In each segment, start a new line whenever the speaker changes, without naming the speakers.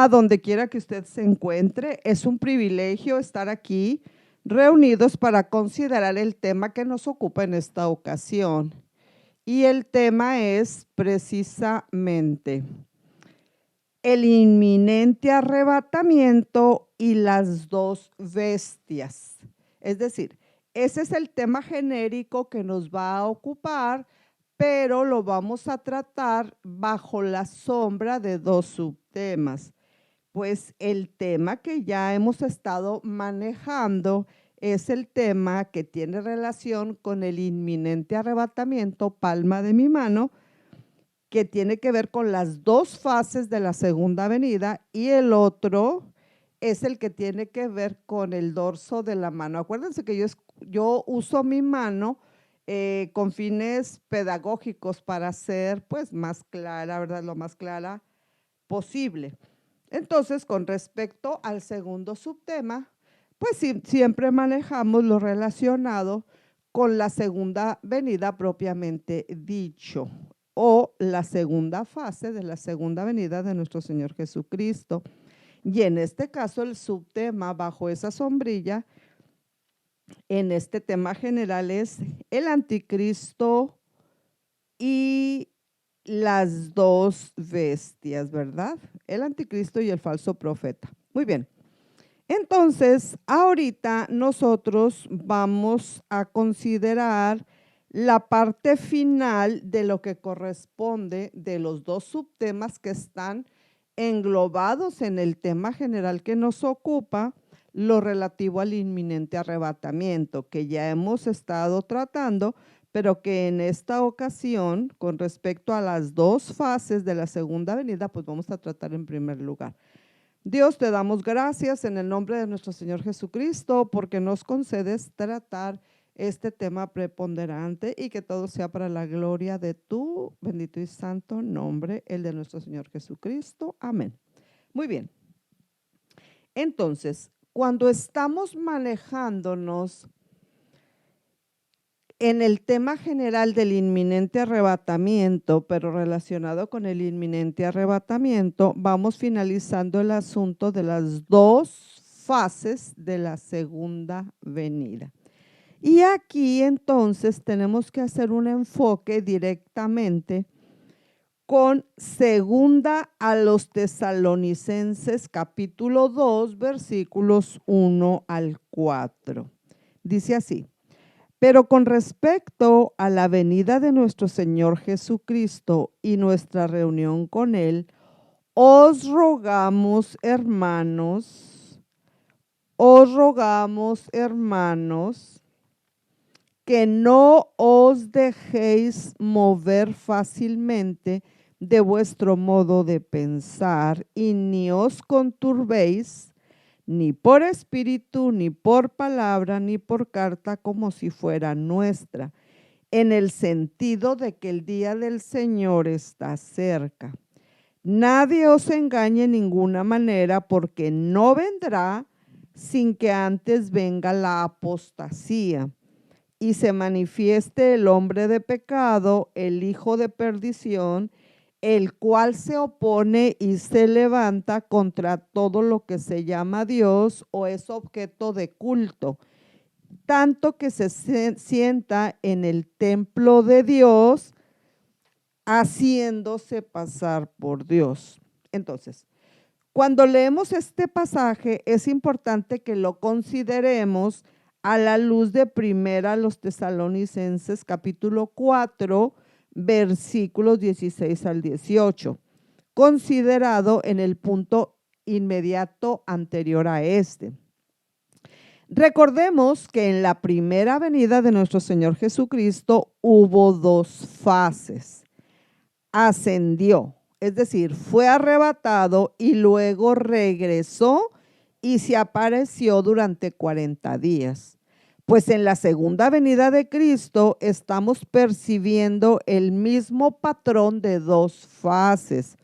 a donde quiera que usted se encuentre. Es un privilegio estar aquí reunidos para considerar el tema que nos ocupa en esta ocasión. Y el tema es precisamente el inminente arrebatamiento y las dos bestias. Es decir, ese es el tema genérico que nos va a ocupar, pero lo vamos a tratar bajo la sombra de dos subtemas. Pues el tema que ya hemos estado manejando es el tema que tiene relación con el inminente arrebatamiento, palma de mi mano, que tiene que ver con las dos fases de la segunda venida, y el otro es el que tiene que ver con el dorso de la mano. Acuérdense que yo uso mi mano con fines pedagógicos para hacer pues más clara, ¿verdad? Lo más clara posible. Entonces, con respecto al segundo subtema, pues siempre manejamos lo relacionado con la segunda venida propiamente dicho, o la segunda fase de la segunda venida de nuestro Señor Jesucristo. Y en este caso, el subtema bajo esa sombrilla, en este tema general, es el anticristo y las dos bestias, ¿verdad? El anticristo y el falso profeta. Muy bien. Entonces, ahorita nosotros vamos a considerar la parte final de lo que corresponde de los dos subtemas que están englobados en el tema general que nos ocupa, lo relativo al inminente arrebatamiento, que ya hemos estado tratando, pero que en esta ocasión, con respecto a las dos fases de la segunda venida, pues vamos a tratar en primer lugar. Dios, te damos gracias en el nombre de nuestro Señor Jesucristo porque nos concedes tratar este tema preponderante y que todo sea para la gloria de tu bendito y santo nombre, el de nuestro Señor Jesucristo. Amén. Muy bien. Entonces, cuando estamos manejándonos en el tema general del inminente arrebatamiento, pero relacionado con el inminente arrebatamiento, vamos finalizando el asunto de las dos fases de la segunda venida. Y aquí entonces tenemos que hacer un enfoque directamente con segunda a los Tesalonicenses capítulo 2 versículos 1 al 4. Dice así: pero con respecto a la venida de nuestro Señor Jesucristo y nuestra reunión con Él, os rogamos, hermanos, que no os dejéis mover fácilmente de vuestro modo de pensar y ni os conturbéis ni por espíritu, ni por palabra, ni por carta, como si fuera nuestra, en el sentido de que el día del Señor está cerca. Nadie os engañe en ninguna manera, porque no vendrá sin que antes venga la apostasía y se manifieste el hombre de pecado, el hijo de perdición, el cual se opone y se levanta contra todo lo que se llama Dios o es objeto de culto, tanto que se sienta en el templo de Dios, haciéndose pasar por Dios. Entonces, cuando leemos este pasaje, es importante que lo consideremos a la luz de primera a los Tesalonicenses capítulo 4, versículos 16 al 18, considerado en el punto inmediato anterior a este. Recordemos que en la primera venida de nuestro Señor Jesucristo hubo dos fases. Ascendió, es decir, fue arrebatado y luego regresó y se apareció durante 40 días. Pues en la segunda venida de Cristo estamos percibiendo el mismo patrón de dos fases.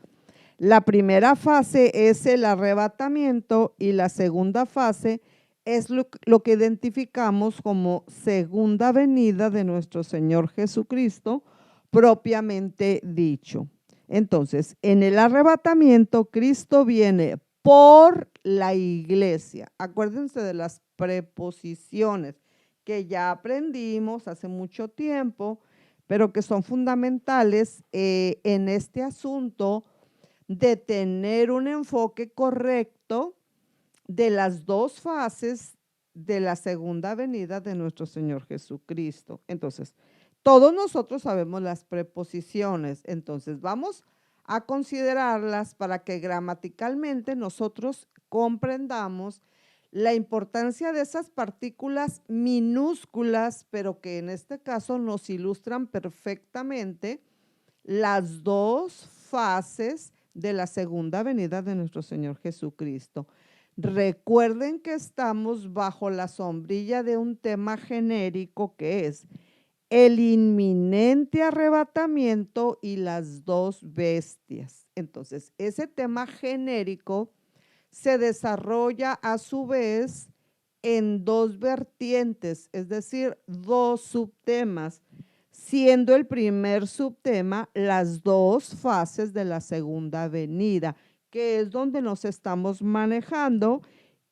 La primera fase es el arrebatamiento y la segunda fase es lo que identificamos como segunda venida de nuestro Señor Jesucristo, propiamente dicho. Entonces, en el arrebatamiento, Cristo viene por la iglesia. Acuérdense de las preposiciones que ya aprendimos hace mucho tiempo, pero que son fundamentales en este asunto de tener un enfoque correcto de las dos fases de la segunda venida de nuestro Señor Jesucristo. Entonces, todos nosotros sabemos las preposiciones, entonces vamos a considerarlas para que gramaticalmente nosotros comprendamos la importancia de esas partículas minúsculas, pero que en este caso nos ilustran perfectamente las dos fases de la segunda venida de nuestro Señor Jesucristo. Recuerden que estamos bajo la sombrilla de un tema genérico que es el inminente arrebatamiento y las dos bestias. Entonces, ese tema genérico se desarrolla a su vez en dos vertientes, es decir, dos subtemas, siendo el primer subtema las dos fases de la segunda venida, que es donde nos estamos manejando,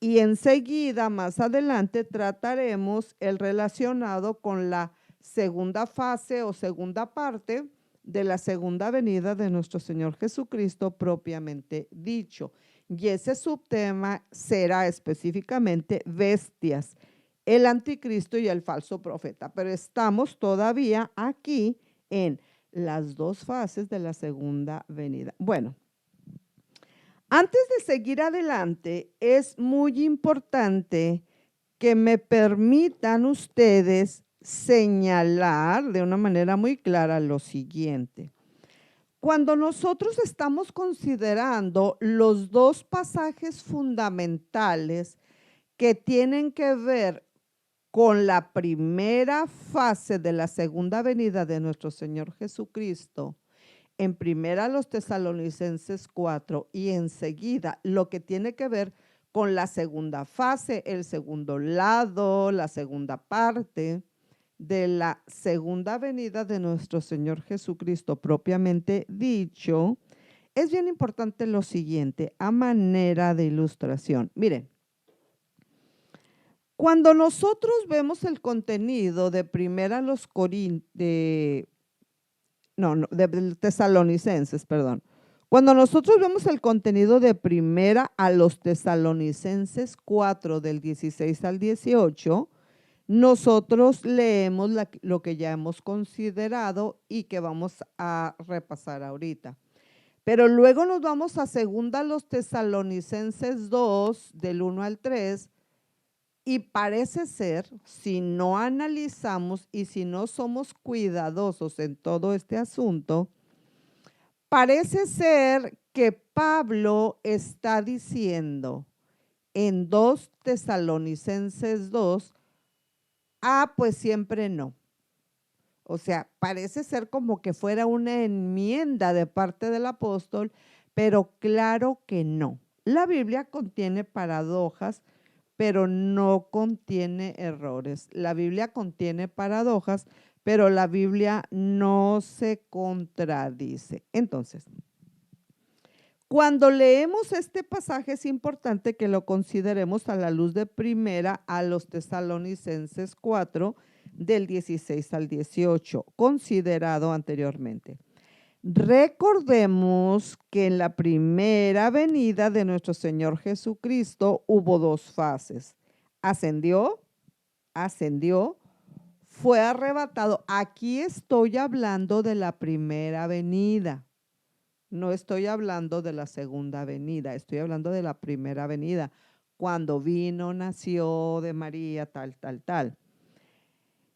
y enseguida, más adelante, trataremos el relacionado con la segunda fase o segunda parte de la segunda venida de nuestro Señor Jesucristo propiamente dicho. Y ese subtema será específicamente bestias, el anticristo y el falso profeta. Pero estamos todavía aquí en las dos fases de la segunda venida. Bueno, antes de seguir adelante, es muy importante que me permitan ustedes señalar de una manera muy clara lo siguiente. Cuando nosotros estamos considerando los dos pasajes fundamentales que tienen que ver con la primera fase de la segunda venida de nuestro Señor Jesucristo, en primera los Tesalonicenses 4 y enseguida lo que tiene que ver con la segunda fase, el segundo lado, la segunda parte de la segunda venida de nuestro Señor Jesucristo propiamente dicho, es bien importante lo siguiente, a manera de ilustración. Miren, cuando nosotros vemos el contenido de primera los de Tesalonicenses, perdón. Cuando nosotros vemos el contenido de primera a los Tesalonicenses 4 del 16 al 18, nosotros leemos lo que ya hemos considerado y que vamos a repasar ahorita. Pero luego nos vamos a segunda los Tesalonicenses 2 del 1 al 3 y parece ser, si no analizamos y si no somos cuidadosos en todo este asunto, parece ser que Pablo está diciendo en 2 Tesalonicenses 2, pues siempre no. O sea, parece ser como que fuera una enmienda de parte del apóstol, pero claro que no. La Biblia contiene paradojas, pero no contiene errores. La Biblia contiene paradojas, pero la Biblia no se contradice. Entonces, cuando leemos este pasaje es importante que lo consideremos a la luz de primera a los Tesalonicenses 4, del 16 al 18, considerado anteriormente. Recordemos que en la primera venida de nuestro Señor Jesucristo hubo dos fases. Ascendió, fue arrebatado. Aquí estoy hablando de la primera venida. No estoy hablando de la segunda venida, estoy hablando de la primera venida. Cuando vino, nació de María, tal.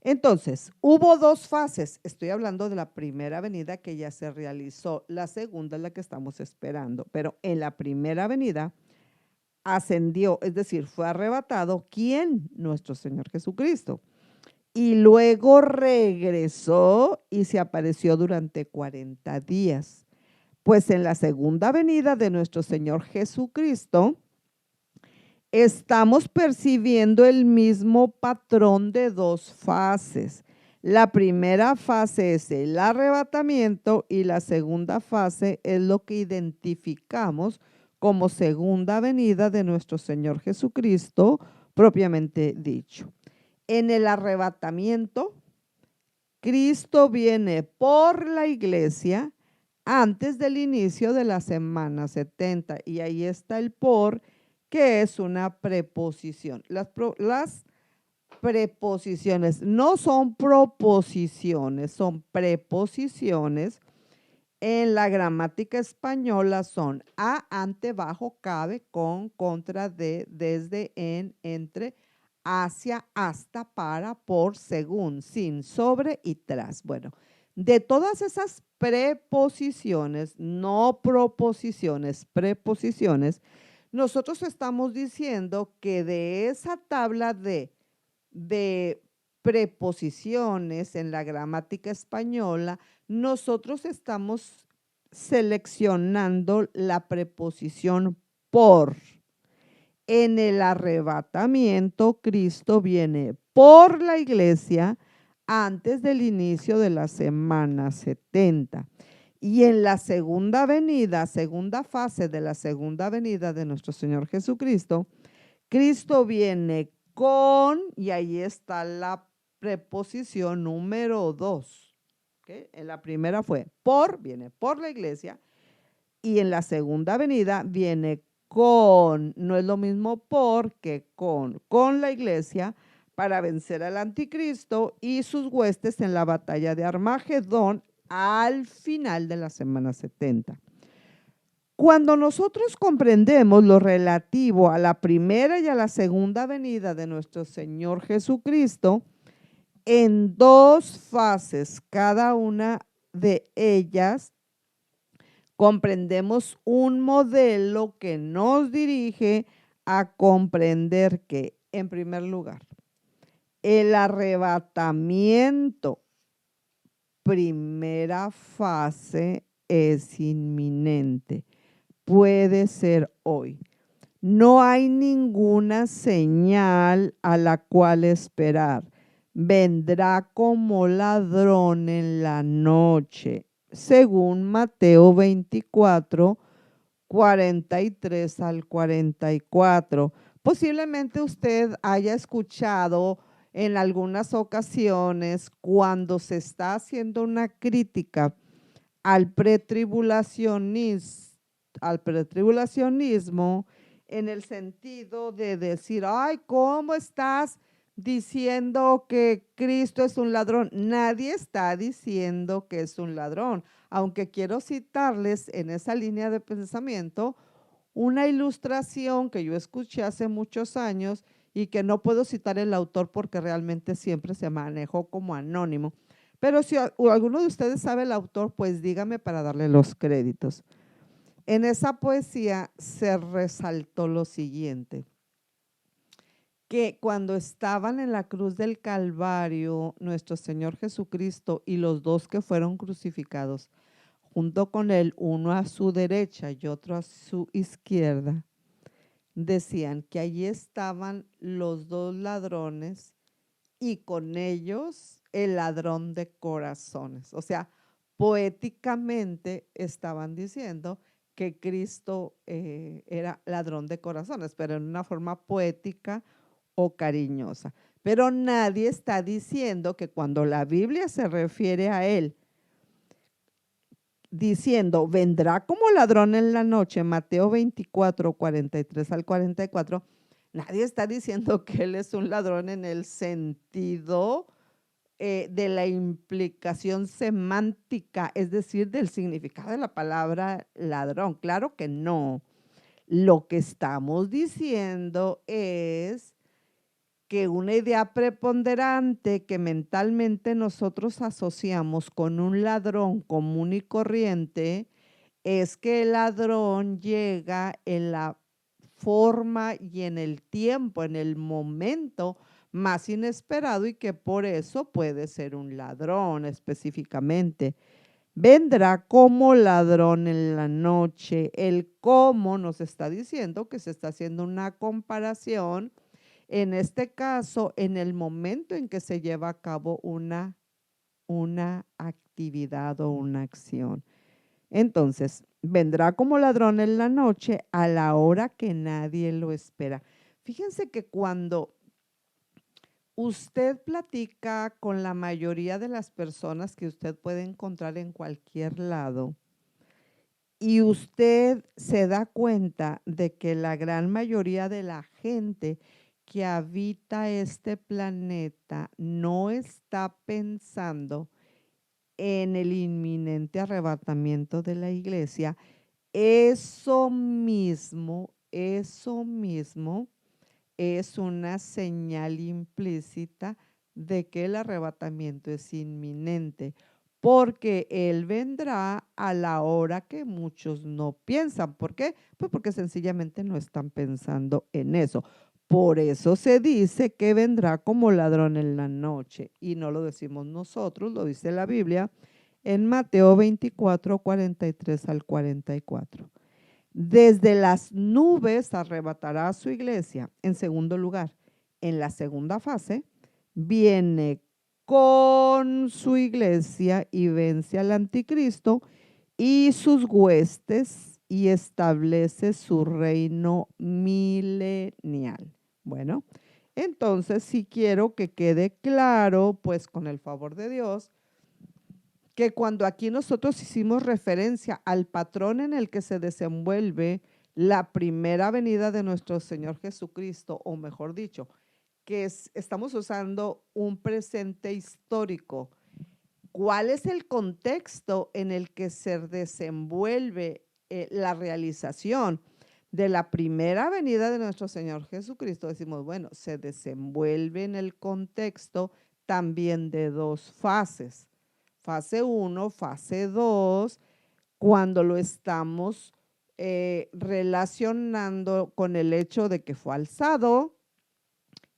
Entonces, hubo dos fases. Estoy hablando de la primera venida que ya se realizó. La segunda es la que estamos esperando. Pero en la primera venida ascendió, es decir, fue arrebatado. ¿Quién? Nuestro Señor Jesucristo. Y luego regresó y se apareció durante 40 días. Pues en la segunda venida de nuestro Señor Jesucristo, estamos percibiendo el mismo patrón de dos fases. La primera fase es el arrebatamiento y la segunda fase es lo que identificamos como segunda venida de nuestro Señor Jesucristo, propiamente dicho. En el arrebatamiento, Cristo viene por la iglesia antes del inicio de la semana 70. Y ahí está el por, que es una preposición. Las preposiciones no son proposiciones, son preposiciones. En la gramática española son a, ante, bajo, cabe, con, contra, de, desde, en, entre, hacia, hasta, para, por, según, sin, sobre y tras. Bueno, de todas esas preposiciones, no proposiciones, preposiciones, nosotros estamos diciendo que de esa tabla de preposiciones en la gramática española, nosotros estamos seleccionando la preposición por. En el arrebatamiento, Cristo viene por la iglesia antes del inicio de la semana 70. Y en la segunda venida, segunda fase de la segunda venida de nuestro Señor Jesucristo, Cristo viene con, y ahí está la preposición número 2. ¿Okay? En la primera fue por, viene por la iglesia, y en la segunda venida viene con, no es lo mismo por que con la iglesia para vencer al anticristo y sus huestes en la batalla de Armagedón al final de la semana 70. Cuando nosotros comprendemos lo relativo a la primera y a la segunda venida de nuestro Señor Jesucristo, en dos fases, cada una de ellas, comprendemos un modelo que nos dirige a comprender que, en primer lugar, el arrebatamiento, primera fase, es inminente. Puede ser hoy. No hay ninguna señal a la cual esperar. Vendrá como ladrón en la noche, según Mateo 24, 43 al 44. Posiblemente usted haya escuchado en algunas ocasiones cuando se está haciendo una crítica al pretribulacionismo en el sentido de decir, ay, ¿cómo estás diciendo que Cristo es un ladrón? Nadie está diciendo que es un ladrón, aunque quiero citarles en esa línea de pensamiento una ilustración que yo escuché hace muchos años y que no puedo citar el autor porque realmente siempre se manejó como anónimo. Pero si alguno de ustedes sabe el autor, pues dígame para darle los créditos. En esa poesía se resaltó lo siguiente, que cuando estaban en la cruz del Calvario, nuestro Señor Jesucristo y los dos que fueron crucificados, junto con él, uno a su derecha y otro a su izquierda, decían que allí estaban los dos ladrones y con ellos el ladrón de corazones. O sea, poéticamente estaban diciendo que Cristo era ladrón de corazones, pero en una forma poética o cariñosa. Pero nadie está diciendo que cuando la Biblia se refiere a él, diciendo, vendrá como ladrón en la noche, Mateo 24, 43 al 44, nadie está diciendo que él es un ladrón en el sentido de la implicación semántica, es decir, del significado de la palabra ladrón. Claro que no. Lo que estamos diciendo es que una idea preponderante que mentalmente nosotros asociamos con un ladrón común y corriente es que el ladrón llega en la forma y en el tiempo, en el momento más inesperado y que por eso puede ser un ladrón específicamente. Vendrá como ladrón en la noche. El cómo nos está diciendo que se está haciendo una comparación, en este caso, en el momento en que se lleva a cabo una actividad o una acción. Entonces, vendrá como ladrón en la noche a la hora que nadie lo espera. Fíjense que cuando usted platica con la mayoría de las personas que usted puede encontrar en cualquier lado y usted se da cuenta de que la gran mayoría de la gente que habita este planeta no está pensando en el inminente arrebatamiento de la iglesia, eso mismo es una señal implícita de que el arrebatamiento es inminente, porque Él vendrá a la hora que muchos no piensan. ¿Por qué? Pues porque sencillamente no están pensando en eso. Por eso se dice que vendrá como ladrón en la noche, y no lo decimos nosotros, lo dice la Biblia en Mateo 24, 43 al 44. Desde las nubes arrebatará a su iglesia. En segundo lugar, en la segunda fase, viene con su iglesia y vence al anticristo y sus huestes y establece su reino milenial. Bueno, entonces si quiero que quede claro, pues con el favor de Dios, que cuando aquí nosotros hicimos referencia al patrón en el que se desenvuelve la primera venida de nuestro Señor Jesucristo, o mejor dicho, que estamos usando un presente histórico. ¿Cuál es el contexto en el que se desenvuelve la realización de la primera venida de nuestro Señor Jesucristo? Decimos, bueno, se desenvuelve en el contexto también de dos fases. Fase 1, fase 2, cuando lo estamos relacionando con el hecho de que fue alzado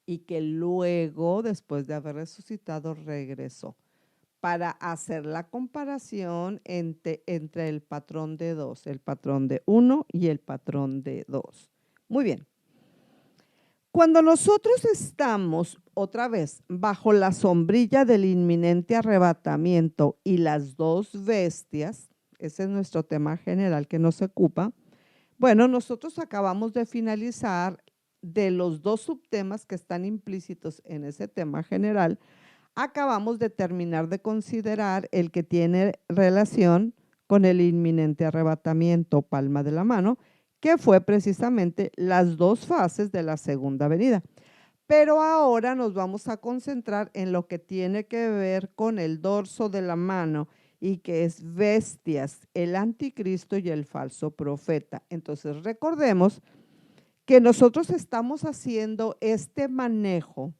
y que luego, después de haber resucitado, regresó, para hacer la comparación entre el patrón de dos, el patrón de 1 y el patrón de 2. Muy bien. Cuando nosotros estamos otra vez bajo la sombrilla del inminente arrebatamiento y las dos bestias, ese es nuestro tema general que nos ocupa, bueno, nosotros acabamos de finalizar de los dos subtemas que están implícitos en ese tema general, acabamos de terminar de considerar el que tiene relación con el inminente arrebatamiento, palma de la mano, que fue precisamente las dos fases de la segunda venida. Pero ahora nos vamos a concentrar en lo que tiene que ver con el dorso de la mano y que es bestias, el anticristo y el falso profeta. Entonces recordemos que nosotros estamos haciendo este manejo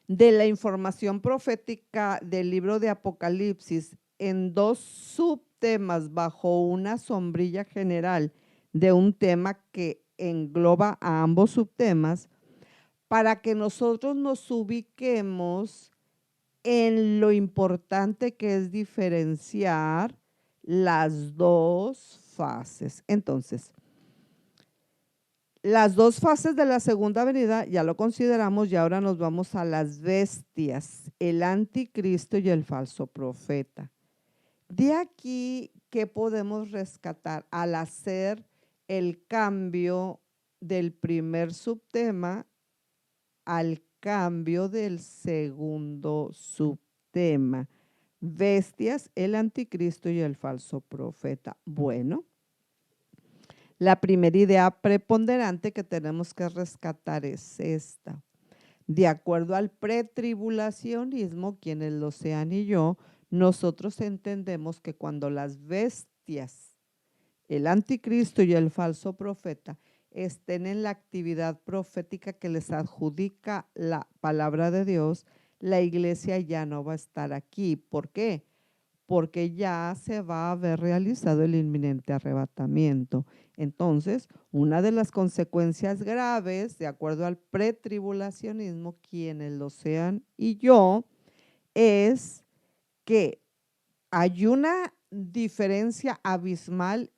de la información profética del libro de Apocalipsis en dos subtemas bajo una sombrilla general de un tema que engloba a ambos subtemas, para que nosotros nos ubiquemos en lo importante que es diferenciar las dos fases. Entonces, las dos fases de la segunda venida ya lo consideramos y ahora nos vamos a las bestias, el anticristo y el falso profeta. De aquí, ¿qué podemos rescatar al hacer el cambio del primer subtema al cambio del segundo subtema? Bestias, el anticristo y el falso profeta. Bueno, la primera idea preponderante que tenemos que rescatar es esta. De acuerdo al pretribulacionismo, quienes lo sean y yo, nosotros entendemos que cuando las bestias, el anticristo y el falso profeta, estén en la actividad profética que les adjudica la palabra de Dios, la iglesia ya no va a estar aquí. ¿Por qué? Porque ya se va a haber realizado el inminente arrebatamiento. Entonces, una de las consecuencias graves, de acuerdo al pretribulacionismo, quienes lo sean y yo, es que hay una diferencia abismal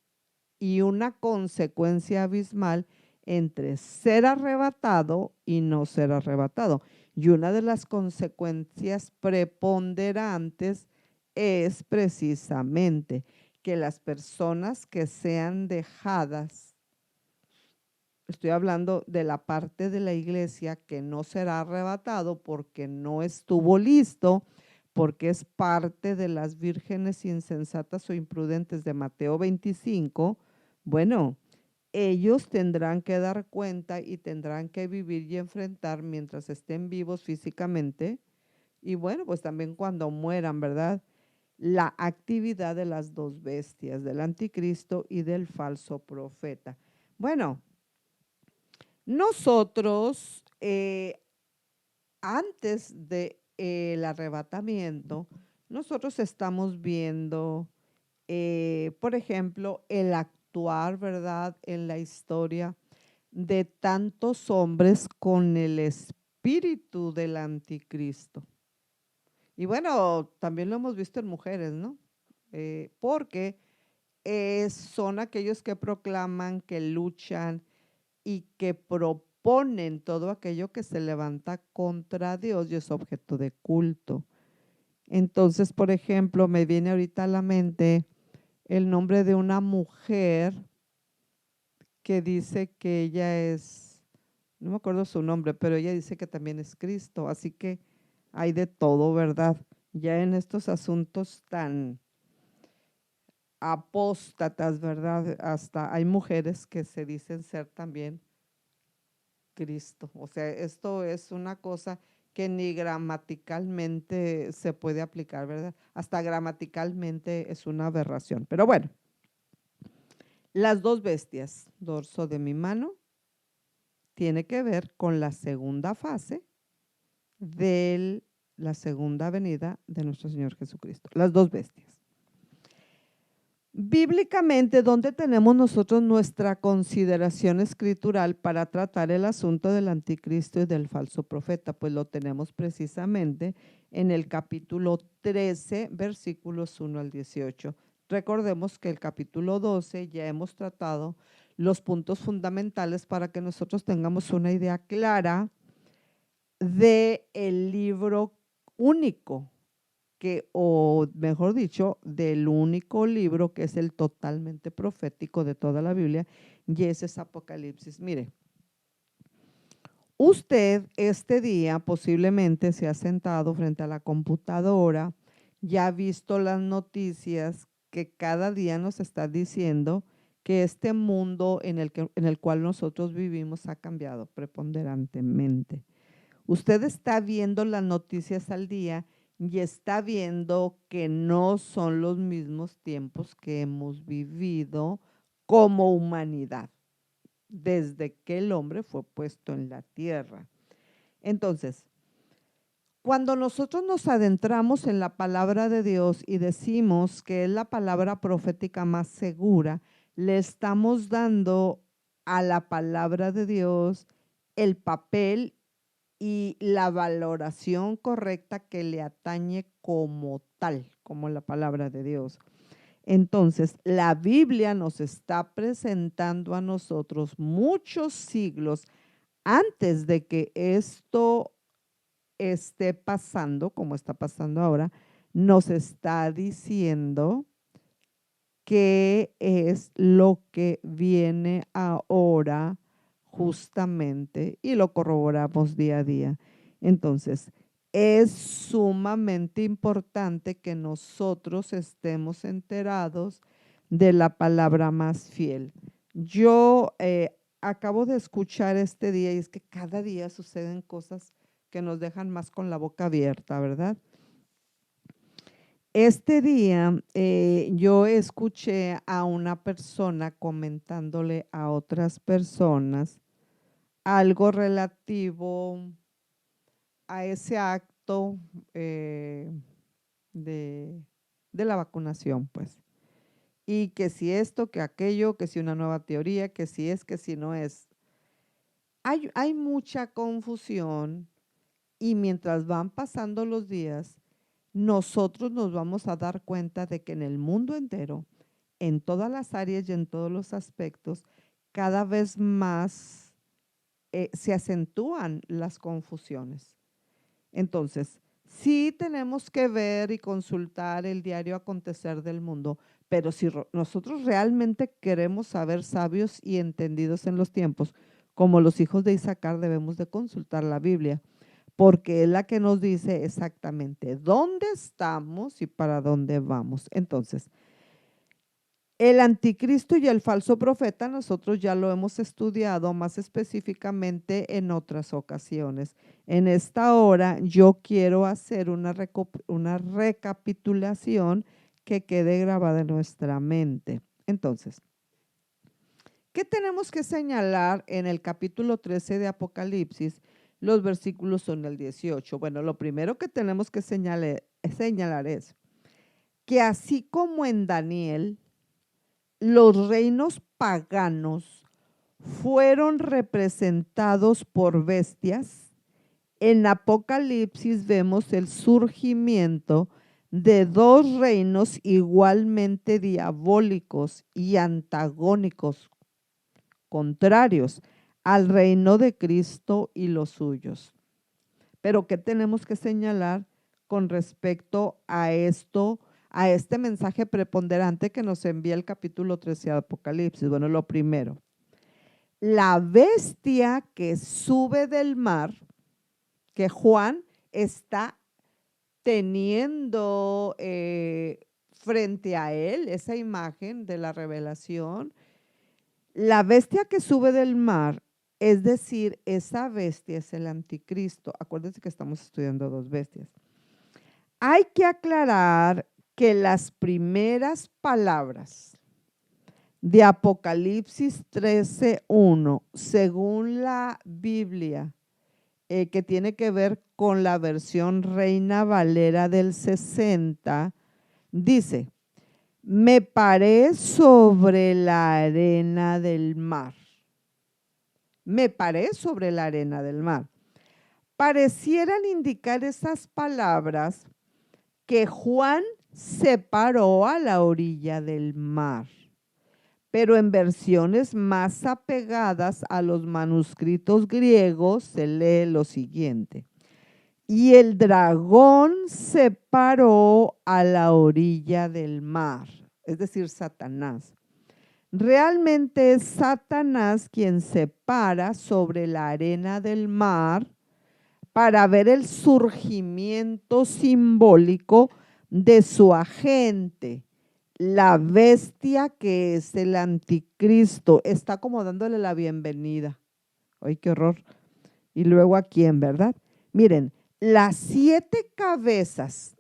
y una consecuencia abismal entre ser arrebatado y no ser arrebatado. Y una de las consecuencias preponderantes es precisamente que las personas que sean dejadas, estoy hablando de la parte de la iglesia que no será arrebatado porque no estuvo listo, porque es parte de las vírgenes insensatas o imprudentes de Mateo 25, bueno, ellos tendrán que dar cuenta y tendrán que vivir y enfrentar mientras estén vivos físicamente y bueno, pues también cuando mueran, ¿verdad? La actividad de las dos bestias, del anticristo y del falso profeta. Bueno, nosotros antes del arrebatamiento, nosotros estamos viendo, por ejemplo, el actuar, ¿verdad?, en la historia de tantos hombres con el espíritu del anticristo. Y bueno, también lo hemos visto en mujeres, ¿no? Porque son aquellos que proclaman, que luchan y que proponen todo aquello que se levanta contra Dios y es objeto de culto. Entonces, por ejemplo, me viene ahorita a la mente el nombre de una mujer que dice que ella es, no me acuerdo su nombre, pero ella dice que también es Cristo. Así que hay de todo, ¿verdad? Ya en estos asuntos tan apóstatas, ¿verdad? Hasta hay mujeres que se dicen ser también Cristo. O sea, esto es una cosa que ni gramaticalmente se puede aplicar, ¿verdad? Hasta gramaticalmente es una aberración. Pero bueno, las dos bestias, dorso de mi mano, tiene que ver con la segunda fase de la segunda venida de nuestro Señor Jesucristo. Las dos bestias. Bíblicamente, ¿dónde tenemos nosotros nuestra consideración escritural para tratar el asunto del anticristo y del falso profeta? Pues lo tenemos precisamente en el capítulo 13, versículos 1 al 18. Recordemos que el capítulo 12 ya hemos tratado los puntos fundamentales para que nosotros tengamos una idea clara del libro único o mejor dicho, del único libro que es el totalmente profético de toda la Biblia, y ese es Apocalipsis. Mire, usted este día posiblemente se ha sentado frente a la computadora, ya ha visto las noticias que cada día nos está diciendo que este mundo en el cual nosotros vivimos ha cambiado preponderantemente. Usted está viendo las noticias al día y está viendo que no son los mismos tiempos que hemos vivido como humanidad desde que el hombre fue puesto en la tierra. Entonces, cuando nosotros nos adentramos en la palabra de Dios y decimos que es la palabra profética más segura, le estamos dando a la palabra de Dios el papel y la valoración correcta que le atañe como tal, como la palabra de Dios. Entonces, la Biblia nos está presentando a nosotros muchos siglos antes de que esto esté pasando, como está pasando ahora, nos está diciendo qué es lo que viene ahora justamente y lo corroboramos día a día. Entonces, es sumamente importante que nosotros estemos enterados de la palabra más fiel. Yo acabo de escuchar este día y es que cada día suceden cosas que nos dejan más con la boca abierta, ¿verdad? Este día yo escuché a una persona comentándole a otras personas algo relativo a ese acto de, de la vacunación, pues. Y que si esto, que aquello, que si una nueva teoría, que si es, que si no es. Hay mucha confusión y mientras van pasando los días, nosotros nos vamos a dar cuenta de que en el mundo entero, en todas las áreas y en todos los aspectos, cada vez más se acentúan las confusiones. Entonces, sí tenemos que ver y consultar el diario acontecer del mundo, Pero si nosotros realmente queremos saber sabios y entendidos en los tiempos, como los hijos de Isaacar, debemos de consultar la Biblia, porque es la que nos dice exactamente dónde estamos y para dónde vamos. Entonces, el anticristo y el falso profeta, nosotros ya lo hemos estudiado más específicamente en otras ocasiones. En esta hora yo quiero hacer una recapitulación que quede grabada en nuestra mente. Entonces, ¿qué tenemos que señalar en el capítulo 13 de Apocalipsis? Los versículos son el 18. Bueno, lo primero que tenemos que señalar es que así como en Daniel, los reinos paganos fueron representados por bestias, en Apocalipsis vemos el surgimiento de dos reinos igualmente diabólicos y antagónicos, contrarios al reino de Cristo y los suyos. Pero ¿qué tenemos que señalar con respecto a esto, a este mensaje preponderante que nos envía el capítulo 13 de Apocalipsis? Bueno, lo primero, la bestia que sube del mar, que Juan está teniendo frente a él, esa imagen de la revelación, la bestia que sube del mar, es decir, esa bestia es el anticristo. Acuérdense que estamos estudiando dos bestias. Hay que aclarar que las primeras palabras de Apocalipsis 13:1, según la Biblia, que tiene que ver con la versión Reina Valera del 60, dice: me paré sobre la arena del mar. Me paré sobre la arena del mar. Parecieran indicar esas palabras que Juan se paró a la orilla del mar, pero en versiones más apegadas a los manuscritos griegos se lee lo siguiente: y el dragón se paró a la orilla del mar, es decir, Satanás. Realmente es Satanás quien se para sobre la arena del mar para ver el surgimiento simbólico de su agente, la bestia que es el anticristo. Está como dándole la bienvenida. ¡Ay, qué horror! Y luego a quién, ¿verdad? Miren, las siete cabezas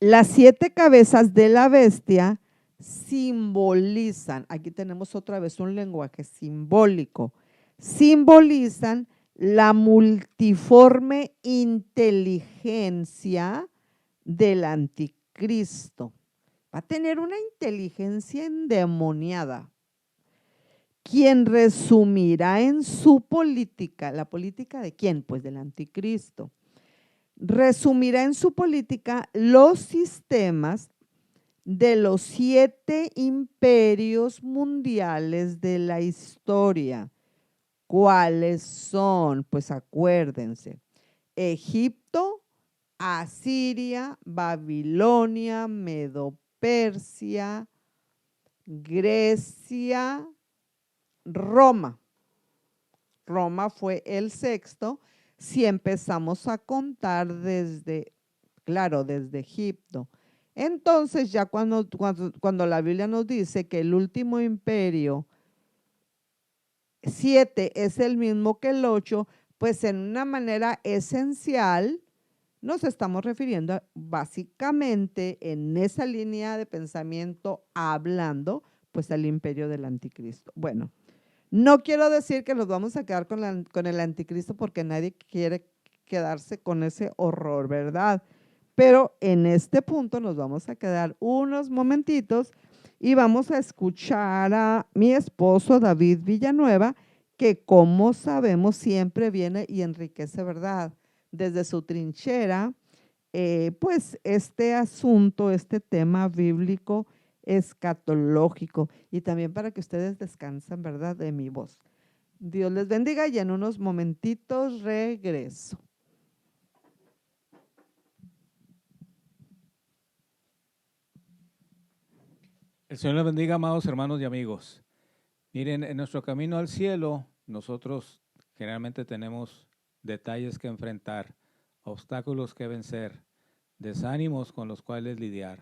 de la bestia simbolizan, aquí tenemos otra vez un lenguaje simbólico, simbolizan la multiforme inteligencia del anticristo. Va a tener una inteligencia endemoniada, quien resumirá en su política. ¿La política de quién? Pues del anticristo. Resumirá en su política los sistemas de los 7 imperios mundiales de la historia. ¿Cuáles son? Pues acuérdense: Egipto, Asiria, Babilonia, Medo-Persia, Grecia, Roma. Roma fue el sexto si empezamos a contar desde, claro, desde Egipto. Entonces ya cuando la Biblia nos dice que el último imperio, 7, es el mismo que el 8, pues en una manera esencial nos estamos refiriendo básicamente en esa línea de pensamiento, hablando pues al imperio del anticristo. Bueno, no quiero decir que nos vamos a quedar con el anticristo, porque nadie quiere quedarse con ese horror, ¿verdad? Pero en este punto nos vamos a quedar unos momentitos y vamos a escuchar a mi esposo David Villanueva, que como sabemos siempre viene y enriquece, ¿verdad? Desde su trinchera, pues este asunto, este tema bíblico escatológico, y también para que ustedes descansen, ¿verdad?, de mi voz. Dios les bendiga y en unos momentitos regreso.
El Señor les bendiga, amados hermanos y amigos. Miren, en nuestro camino al cielo, nosotros generalmente tenemos detalles que enfrentar, obstáculos que vencer, desánimos con los cuales lidiar.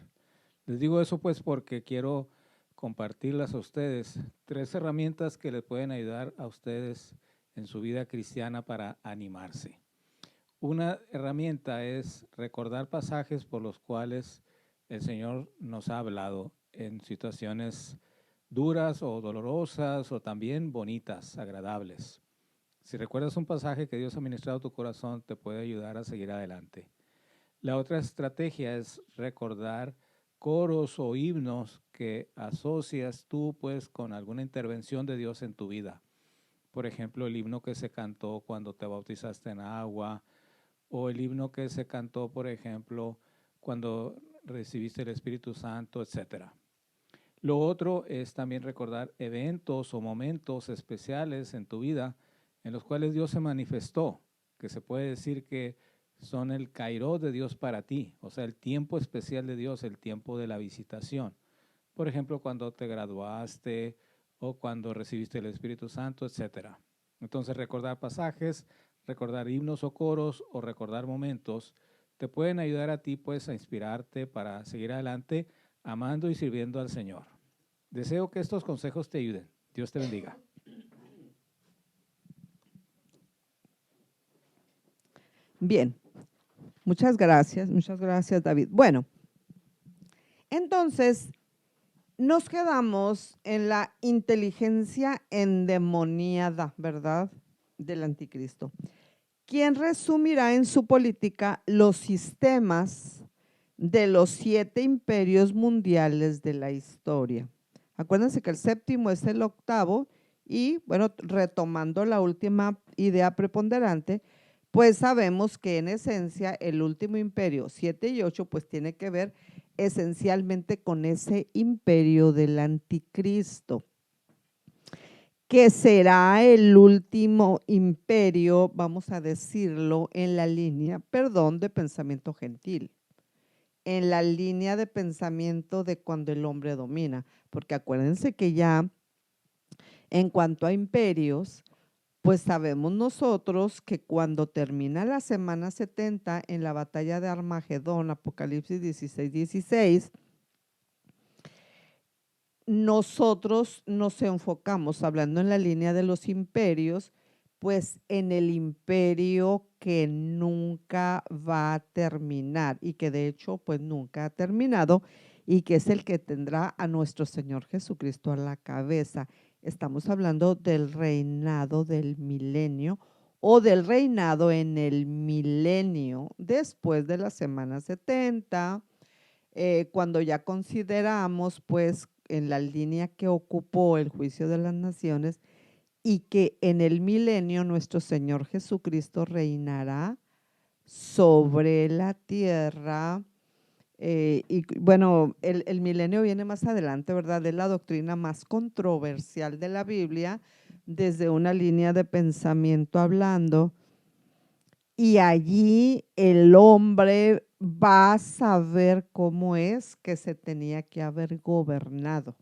Les digo eso pues porque quiero compartirlas a ustedes, 3 herramientas que les pueden ayudar a ustedes en su vida cristiana para animarse. Una herramienta es recordar pasajes por los cuales el Señor nos ha hablado en situaciones duras o dolorosas o también bonitas, agradables. Si recuerdas un pasaje que Dios ha ministrado a tu corazón, te puede ayudar a seguir adelante. La otra estrategia es recordar coros o himnos que asocias tú pues con alguna intervención de Dios en tu vida. Por ejemplo, el himno que se cantó cuando te bautizaste en agua, o el himno que se cantó, por ejemplo, cuando recibiste el Espíritu Santo, etc. Lo otro es también recordar eventos o momentos especiales en tu vida en los cuales Dios se manifestó, que se puede decir que son el kairos de Dios para ti, o sea, el tiempo especial de Dios, el tiempo de la visitación. Por ejemplo, cuando te graduaste o cuando recibiste el Espíritu Santo, etc. Entonces, recordar pasajes, recordar himnos o coros o recordar momentos te pueden ayudar a ti pues a inspirarte para seguir adelante amando y sirviendo al Señor. Deseo que estos consejos te ayuden. Dios te bendiga.
Bien, muchas gracias David. Bueno, entonces nos quedamos en la inteligencia endemoniada, ¿verdad? Del anticristo, quien resumirá en su política los sistemas de los 7 imperios mundiales de la historia. Acuérdense que el séptimo es el octavo y, bueno, retomando la última idea preponderante, pues sabemos que en esencia el último imperio, 7 y 8, pues tiene que ver esencialmente con ese imperio del anticristo, que será el último imperio, vamos a decirlo, en la línea, de pensamiento gentil, en la línea de pensamiento de cuando el hombre domina, porque acuérdense que ya en cuanto a imperios, pues sabemos nosotros que cuando termina la semana 70 en la batalla de Armagedón, Apocalipsis 16:16, nosotros nos enfocamos, hablando en la línea de los imperios, pues en el imperio que nunca va a terminar y que de hecho pues nunca ha terminado y que es el que tendrá a nuestro Señor Jesucristo a la cabeza. Estamos hablando del reinado del milenio o del reinado en el milenio después de la semana 70, cuando ya consideramos pues en la línea que ocupó el juicio de las naciones y que en el milenio nuestro Señor Jesucristo reinará sobre la tierra. Y bueno, el milenio viene más adelante, ¿verdad? Es la doctrina más controversial de la Biblia desde una línea de pensamiento hablando. Y allí el hombre va a saber cómo es que se tenía que haber gobernado.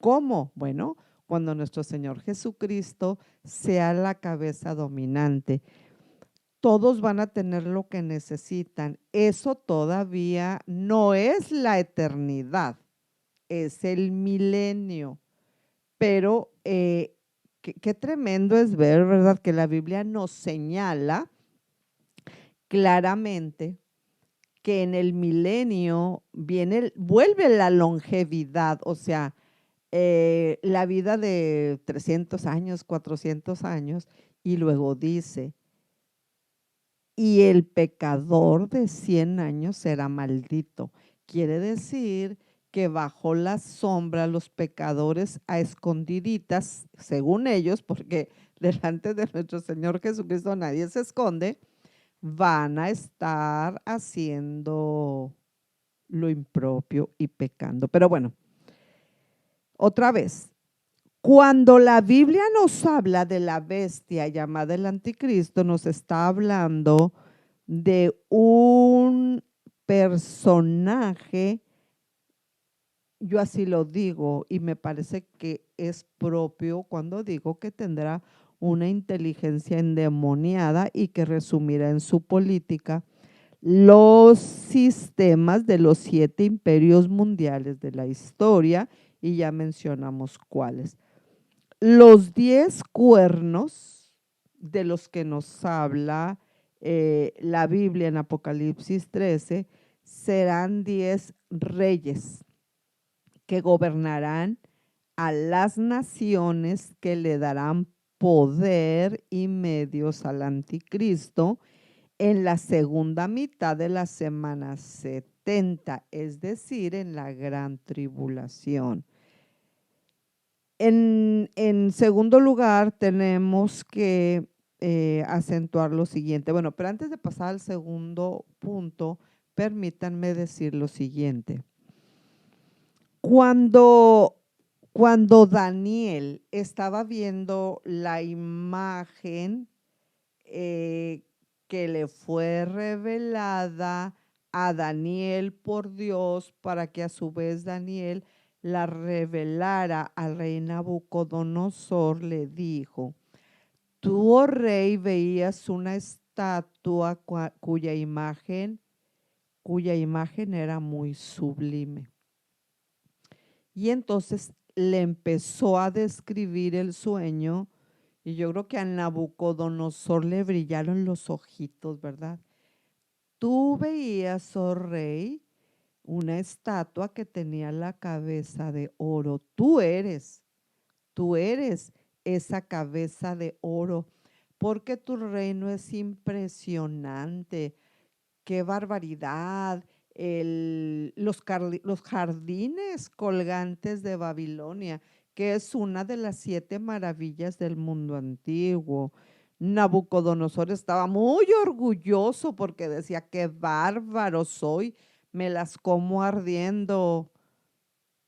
¿Cómo? Bueno, cuando nuestro Señor Jesucristo sea la cabeza dominante. Todos van a tener lo que necesitan. Eso todavía no es la eternidad, es el milenio. Pero qué tremendo es ver, ¿verdad?, que la Biblia nos señala claramente que en el milenio vuelve la longevidad, o sea, la vida de 300 años, 400 años, y luego dice, y el pecador de 100 años será maldito. Quiere decir que bajo la sombra los pecadores a escondiditas, según ellos, porque delante de nuestro Señor Jesucristo nadie se esconde, van a estar haciendo lo impropio y pecando. Pero bueno, otra vez, cuando la Biblia nos habla de la bestia llamada el anticristo, nos está hablando de un personaje yo así lo digo y me parece que es propio cuando digo que tendrá una inteligencia endemoniada y que resumirá en su política los sistemas de los 7 imperios mundiales de la historia, y ya mencionamos cuáles. Los 10 cuernos de los que nos habla la Biblia en Apocalipsis 13 serán 10 reyes que gobernarán a las naciones, que le darán poder y medios al anticristo en la segunda mitad de la semana 70, es decir, en la gran tribulación. En segundo lugar, tenemos que acentuar lo siguiente. Bueno, pero antes de pasar al segundo punto, permítanme decir lo siguiente. Cuando Daniel estaba viendo la imagen que le fue revelada a Daniel por Dios, para que a su vez Daniel la revelara al rey Nabucodonosor, le dijo: tú, oh rey, veías una estatua cuya imagen era muy sublime. Y entonces le empezó a describir el sueño, y yo creo que a Nabucodonosor le brillaron los ojitos, ¿verdad? Tú veías, oh rey, una estatua que tenía la cabeza de oro. Tú eres esa cabeza de oro, porque tu reino es impresionante. ¡Qué barbaridad! Los jardines colgantes de Babilonia, que es una de las 7 maravillas del mundo antiguo. Nabucodonosor estaba muy orgulloso porque decía: qué bárbaro soy, me las como ardiendo.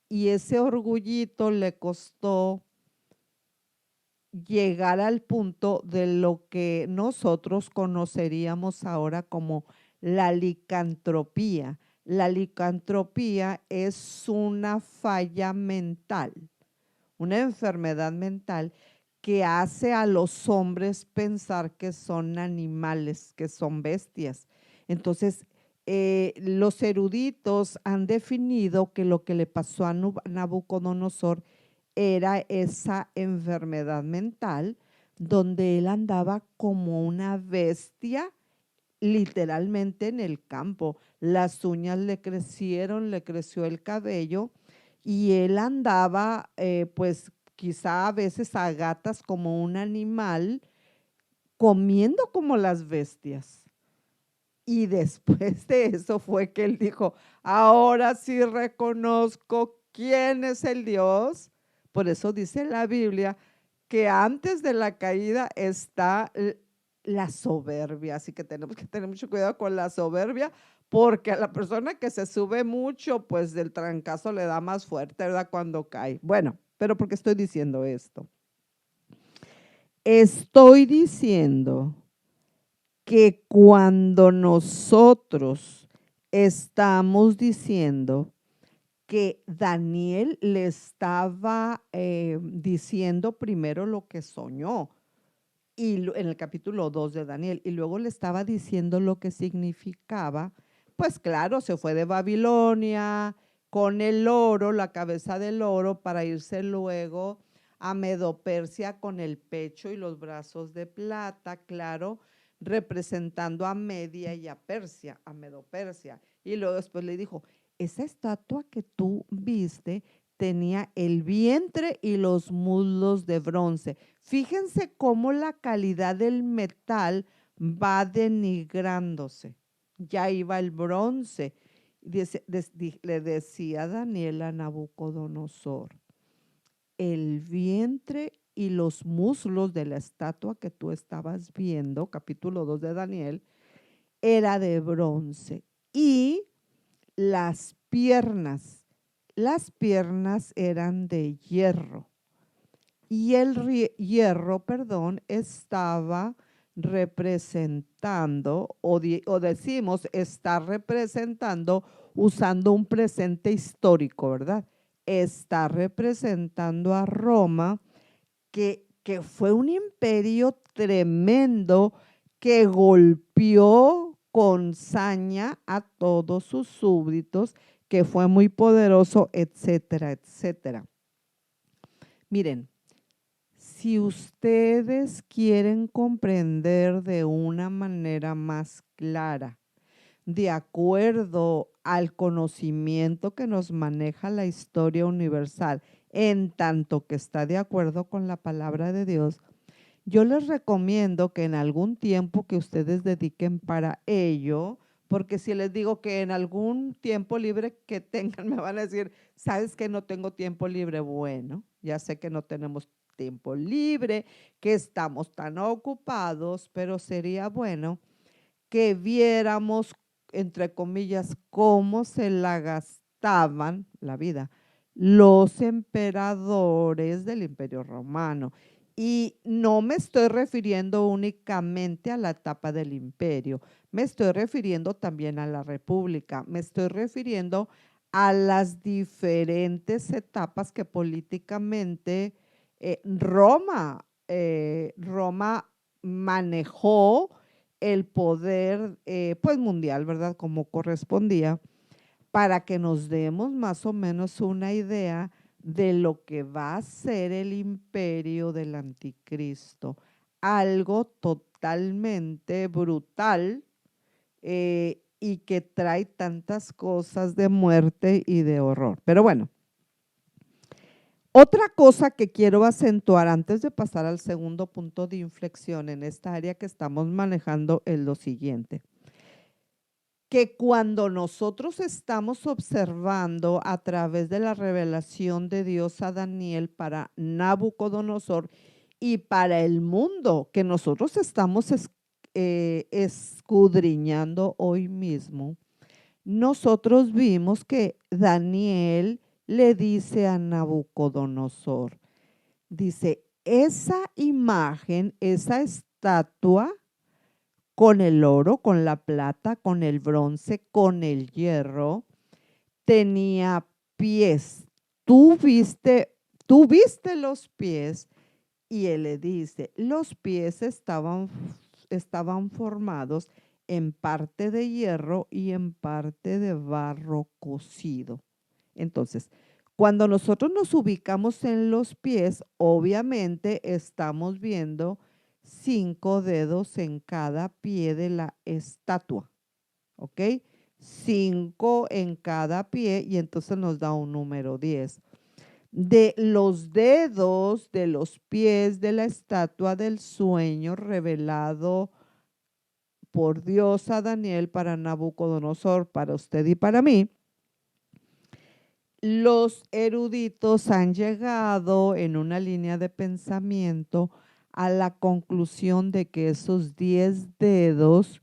Y ese orgullito le costó llegar al punto de lo que nosotros conoceríamos ahora como la licantropía. La licantropía es una falla mental, una enfermedad mental que hace a los hombres pensar que son animales, que son bestias. Entonces, los eruditos han definido que lo que le pasó a Nabucodonosor era esa enfermedad mental, donde él andaba como una bestia, literalmente en el campo. Las uñas le crecieron, le creció el cabello, y él andaba pues quizá a veces a gatas como un animal, comiendo como las bestias. Y después de eso fue que él dijo: ahora sí reconozco quién es el Dios. Por eso dice la Biblia que antes de la caída está la soberbia. Así que tenemos que tener mucho cuidado con la soberbia, porque a la persona que se sube mucho, pues del trancazo le da más fuerte, ¿verdad? Cuando cae. Bueno, pero ¿por qué estoy diciendo esto? Estoy diciendo que cuando nosotros estamos diciendo que Daniel le estaba diciendo primero lo que soñó, y en el capítulo 2 de Daniel, y luego le estaba diciendo lo que significaba, pues claro, se fue de Babilonia con el oro, la cabeza del oro, para irse luego a Medo-Persia con el pecho y los brazos de plata, claro, representando a Media y a Persia, a Medo-Persia. Y luego después le dijo: esa estatua que tú viste tenía el vientre y los muslos de bronce. Fíjense cómo la calidad del metal va denigrándose. Ya iba el bronce. Le decía Daniel a Nabucodonosor: el vientre y los muslos de la estatua que tú estabas viendo, capítulo 2 de Daniel, era de bronce. Y las piernas eran de hierro. Y el hierro, perdón, estaba representando, o decimos, está representando, usando un presente histórico, ¿verdad? está representando a Roma, que fue un imperio tremendo que golpeó con saña a todos sus súbditos, que fue muy poderoso, etcétera, etcétera. Miren, si ustedes quieren comprender de una manera más clara, de acuerdo al conocimiento que nos maneja la historia universal, en tanto que está de acuerdo con la palabra de Dios, yo les recomiendo que en algún tiempo que ustedes dediquen para ello, porque si les digo que en algún tiempo libre que tengan, me van a decir, ¿sabes que no tengo tiempo libre? Bueno, ya sé que no tenemos tiempo libre, que estamos tan ocupados, pero sería bueno que viéramos, entre comillas, cómo se la gastaban la vida los emperadores del Imperio Romano. Y no me estoy refiriendo únicamente a la etapa del imperio, me estoy refiriendo también a la república, me estoy refiriendo a las diferentes etapas que políticamente Roma manejó el poder pues mundial, ¿verdad? Como correspondía, para que nos demos más o menos una idea de lo que va a ser el imperio del anticristo. Algo totalmente brutal y que trae tantas cosas de muerte y de horror. Pero bueno, otra cosa que quiero acentuar antes de pasar al segundo punto de inflexión en esta área que estamos manejando es lo siguiente: que cuando nosotros estamos observando a través de la revelación de Dios a Daniel para Nabucodonosor y para el mundo que nosotros estamos escudriñando hoy mismo, nosotros vimos que Daniel le dice a Nabucodonosor, dice, esa imagen, esa estatua, con el oro, con la plata, con el bronce, con el hierro, tenía pies. Tú viste los pies. Y él le dice, los pies estaban formados en parte de hierro y en parte de barro cocido. Entonces, cuando nosotros nos ubicamos en los pies, obviamente estamos viendo 5 dedos en cada pie de la estatua, ¿ok? 5 en cada pie y entonces nos da un número 10. De los dedos de los pies de la estatua del sueño revelado por Dios a Daniel para Nabucodonosor, para usted y para mí, los eruditos han llegado en una línea de pensamiento a la conclusión de que esos 10 dedos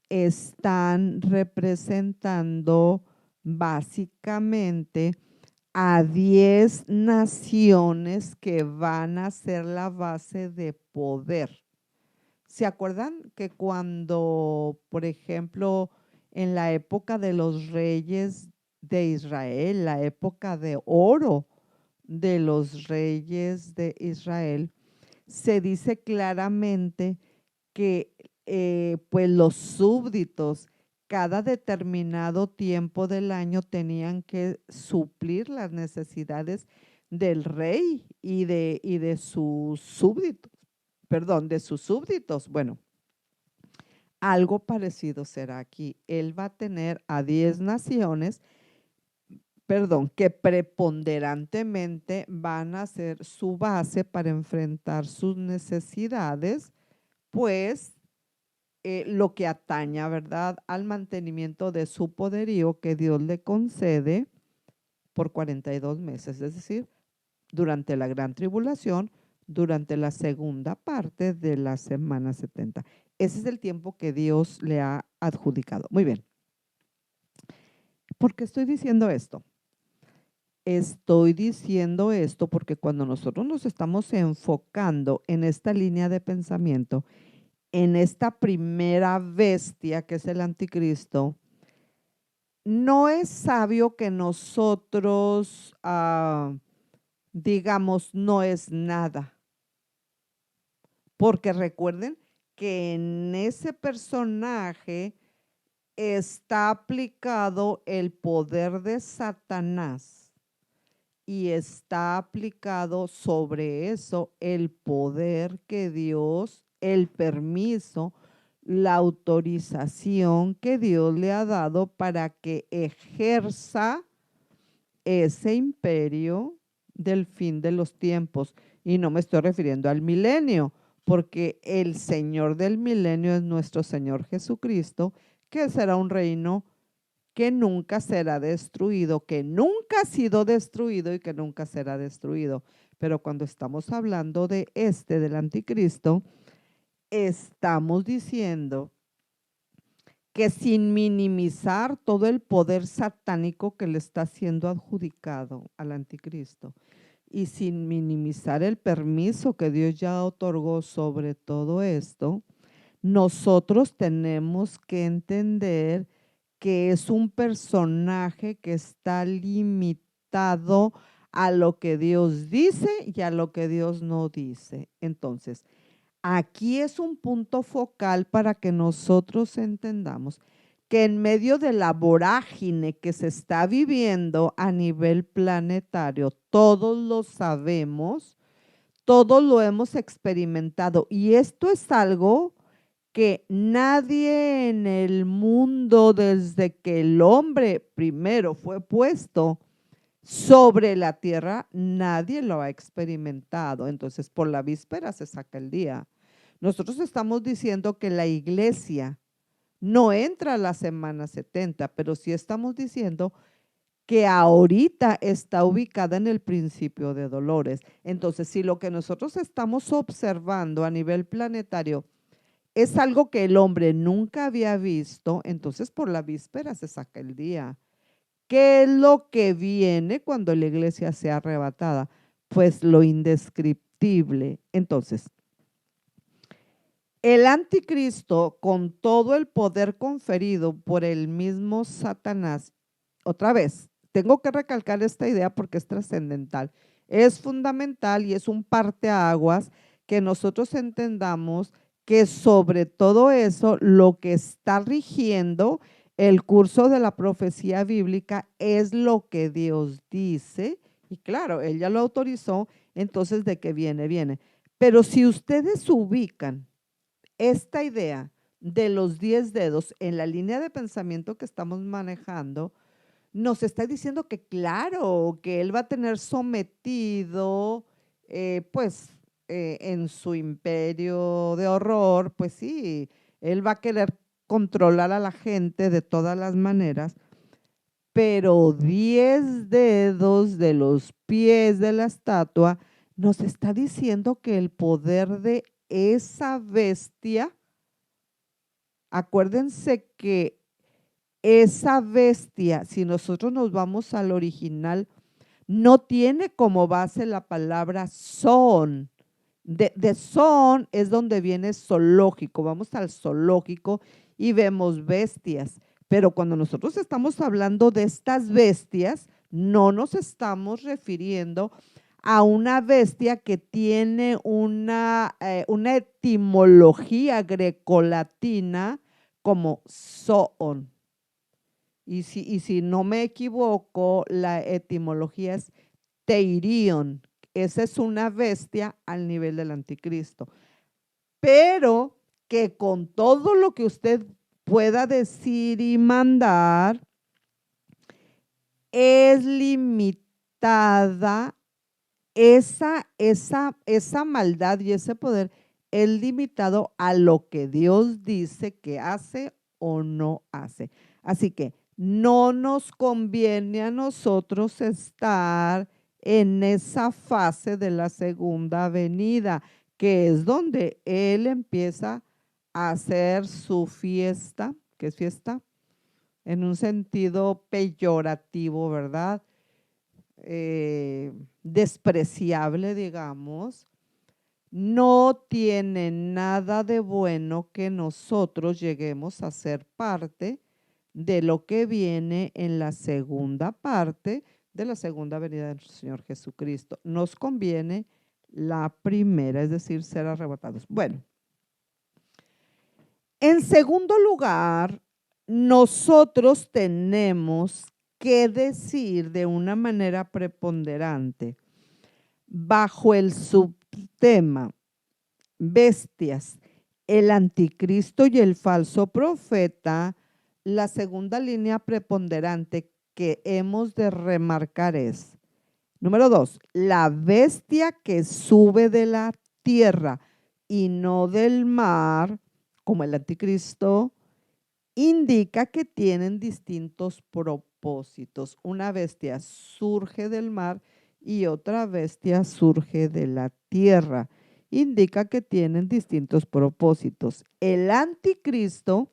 están representando básicamente a 10 naciones que van a ser la base de poder. ¿Se acuerdan que cuando, por ejemplo, en la época de los reyes de Israel, la época de oro de los reyes de Israel, se dice claramente que pues los súbditos cada determinado tiempo del año tenían que suplir las necesidades del rey y de sus súbditos, perdón, de sus súbditos. Bueno, algo parecido será aquí. Él va a tener a 10 naciones, perdón, que preponderantemente van a ser su base para enfrentar sus necesidades, pues lo que ataña, ¿verdad?, al mantenimiento de su poderío que Dios le concede por 42 meses, es decir, durante la gran tribulación, durante la segunda parte de la semana 70. Ese es el tiempo que Dios le ha adjudicado. Muy bien. ¿Por qué estoy diciendo esto? Estoy diciendo esto porque cuando nosotros nos estamos enfocando en esta línea de pensamiento, en esta primera bestia que es el anticristo, no es sabio que nosotros digamos no es nada, porque recuerden que en ese personaje está aplicado el poder de Satanás y está aplicado sobre eso el poder que Dios, el permiso, la autorización que Dios le ha dado para que ejerza ese imperio del fin de los tiempos. Y no me estoy refiriendo al milenio, porque el Señor del milenio es nuestro Señor Jesucristo, que será un reino que nunca será destruido, que nunca ha sido destruido y que nunca será destruido. Pero cuando estamos hablando de del anticristo, estamos diciendo que sin minimizar todo el poder satánico que le está siendo adjudicado al anticristo y sin minimizar el permiso que Dios ya otorgó sobre todo esto, nosotros tenemos que entender que es un personaje que está limitado a lo que Dios dice y a lo que Dios no dice. Entonces, aquí es un punto focal para que nosotros entendamos que en medio de la vorágine que se está viviendo a nivel planetario, todos lo sabemos, todos lo hemos experimentado y esto es algo que nadie en el mundo desde que el hombre primero fue puesto sobre la tierra, nadie lo ha experimentado. Entonces, por la víspera se saca el día. Nosotros estamos diciendo que la iglesia no entra a la semana 70, pero sí estamos diciendo que ahorita está ubicada en el principio de dolores. Entonces, si lo que nosotros estamos observando a nivel planetario es algo que el hombre nunca había visto, entonces por la víspera se saca el día. ¿Qué es lo que viene cuando la iglesia sea arrebatada? Pues lo indescriptible. Entonces, el anticristo, con todo el poder conferido por el mismo Satanás, otra vez, tengo que recalcar esta idea porque es trascendental, es fundamental y es un parteaguas que nosotros entendamos que sobre todo eso, lo que está rigiendo el curso de la profecía bíblica es lo que Dios dice, y claro, Él ya lo autorizó, entonces de qué viene, viene. Pero si ustedes ubican esta idea de los 10 dedos en la línea de pensamiento que estamos manejando, nos está diciendo que claro, que él va a tener sometido, en su imperio de horror, pues sí, él va a querer controlar a la gente de todas las maneras, pero 10 dedos de los pies de la estatua nos está diciendo que el poder de esa bestia, acuérdense que esa bestia, si nosotros nos vamos al original, no tiene como base la palabra son. De son es donde viene zoológico. Vamos al zoológico y vemos bestias. Pero cuando nosotros estamos hablando de estas bestias, no nos estamos refiriendo a una bestia que tiene una etimología grecolatina como zoon. Y si no me equivoco, la etimología es teirion. Esa es una bestia al nivel del anticristo. Pero que con todo lo que usted pueda decir y mandar, es limitada esa maldad y ese poder es limitado a lo que Dios dice que hace o no hace. Así que no nos conviene a nosotros estar en esa fase de la segunda venida, que es donde Él empieza a hacer su fiesta, que es fiesta en un sentido peyorativo, ¿verdad? Despreciable, digamos, no tiene nada de bueno que nosotros lleguemos a ser parte de lo que viene en la segunda parte de la segunda venida de nuestro Señor Jesucristo. Nos conviene la primera, es decir, ser arrebatados. Bueno, en segundo lugar, nosotros tenemos que decir de una manera preponderante, bajo el subtema bestias, el anticristo y el falso profeta, la segunda línea preponderante que hemos de remarcar es, número 2, la bestia que sube de la tierra y no del mar, como el anticristo, indica que tienen distintos propósitos. Una bestia surge del mar y otra bestia surge de la tierra. Indica que tienen distintos propósitos. El anticristo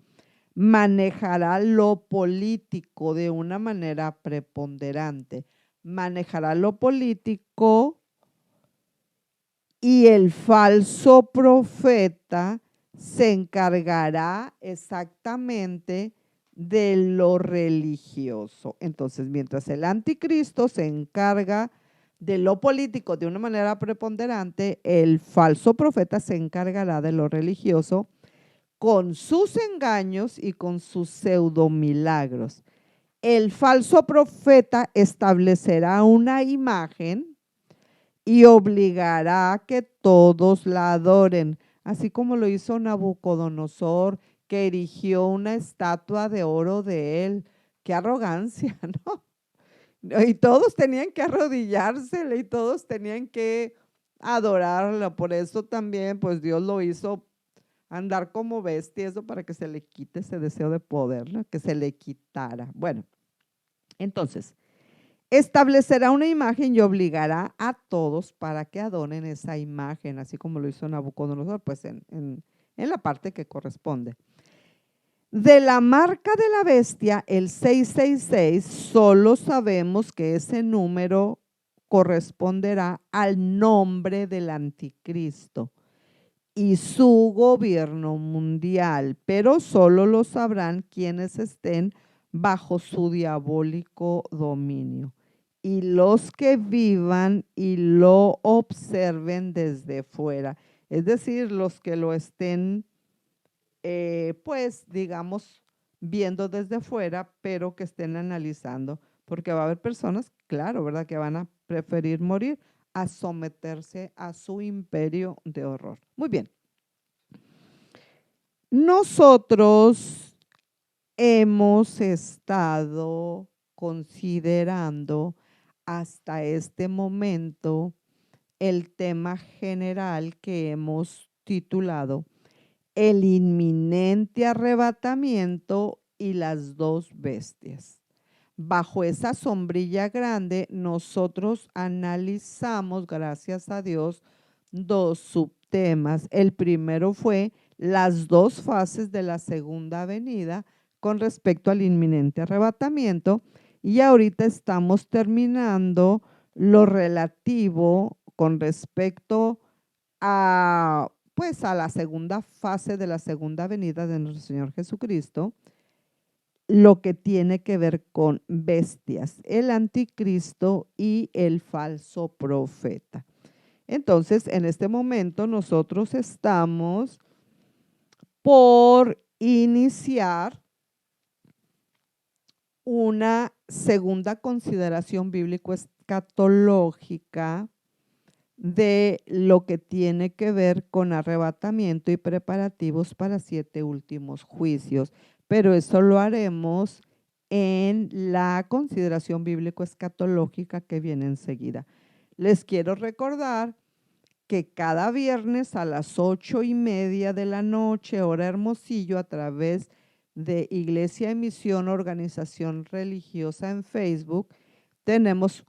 manejará lo político de una manera preponderante. Manejará lo político y el falso profeta se encargará exactamente de lo religioso. Entonces, mientras el anticristo se encarga de lo político de una manera preponderante, el falso profeta se encargará de lo religioso con sus engaños y con sus pseudomilagros. El falso profeta establecerá una imagen y obligará a que todos la adoren, así como lo hizo Nabucodonosor, que erigió una estatua de oro de él. ¡Qué arrogancia!, ¿no? Y todos tenían que arrodillársele y todos tenían que adorarla. Por eso también, pues Dios lo hizo andar como bestia, eso para que se le quite ese deseo de poder, ¿no? Que se le quitara. Bueno, entonces, establecerá una imagen y obligará a todos para que adoren esa imagen, así como lo hizo Nabucodonosor, pues en la parte que corresponde. De la marca de la bestia, el 666, solo sabemos que ese número corresponderá al nombre del anticristo y su gobierno mundial, pero solo lo sabrán quienes estén bajo su diabólico dominio y los que vivan y lo observen desde fuera, es decir, los que lo estén, pues, digamos, viendo desde fuera, pero que estén analizando, porque va a haber personas, claro, ¿verdad?, que van a preferir morir a someterse a su imperio de horror. Muy bien. Nosotros hemos estado considerando hasta este momento el tema general que hemos titulado El inminente arrebatamiento y las dos bestias. Bajo esa sombrilla grande, nosotros analizamos, gracias a Dios, dos subtemas. El primero fue las dos fases de la segunda venida con respecto al inminente arrebatamiento, y ahorita estamos terminando lo relativo con respecto a, pues, a la segunda fase de la segunda venida de nuestro Señor Jesucristo, lo que tiene que ver con bestias, el anticristo y el falso profeta. Entonces, en este momento nosotros estamos por iniciar una segunda consideración bíblico-escatológica de lo que tiene que ver con arrebatamiento y preparativos para 7 últimos juicios, pero eso lo haremos en la consideración bíblico-escatológica que viene enseguida. Les quiero recordar que cada viernes a las 8:30 de la noche, hora Hermosillo, a través de Iglesia en Misión, Organización Religiosa en Facebook, tenemos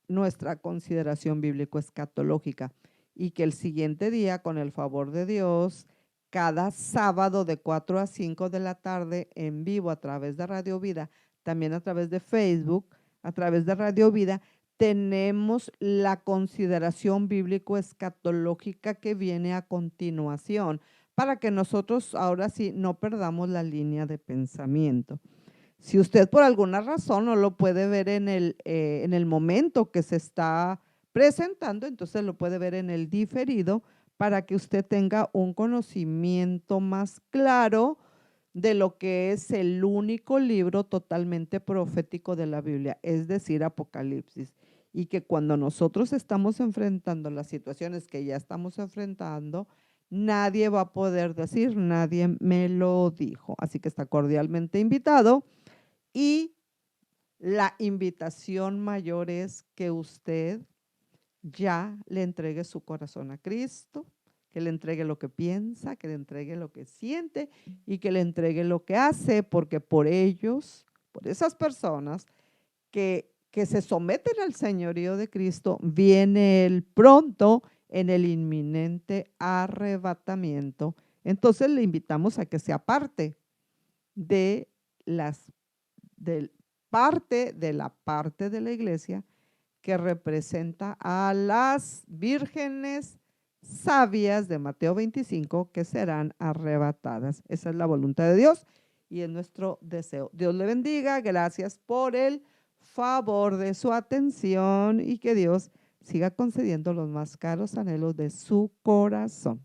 nuestra consideración bíblico-escatológica, y que el siguiente día, con el favor de Dios, cada sábado de 4 a 5 de la tarde en vivo a través de Radio Vida, también a través de Facebook, a través de Radio Vida, tenemos la consideración bíblico-escatológica que viene a continuación, para que nosotros ahora sí no perdamos la línea de pensamiento. Si usted por alguna razón no lo puede ver en el momento que se está presentando, entonces lo puede ver en el diferido para que usted tenga un conocimiento más claro de lo que es el único libro totalmente profético de la Biblia, es decir, Apocalipsis. Y que cuando nosotros estamos enfrentando las situaciones que ya estamos enfrentando, nadie va a poder decir, nadie me lo dijo. Así que está cordialmente invitado. Y la invitación mayor es que usted ya le entregue su corazón a Cristo, que le entregue lo que piensa, que le entregue lo que siente y que le entregue lo que hace, porque por ellos, por esas personas que se someten al señorío de Cristo, viene Él pronto en el inminente arrebatamiento. Entonces le invitamos a que sea parte de las de la parte de la iglesia que representa a las vírgenes sabias de Mateo 25 que serán arrebatadas. Esa es la voluntad de Dios y es nuestro deseo. Dios le bendiga. Gracias por el favor de su atención y que Dios siga concediendo los más caros anhelos de su corazón.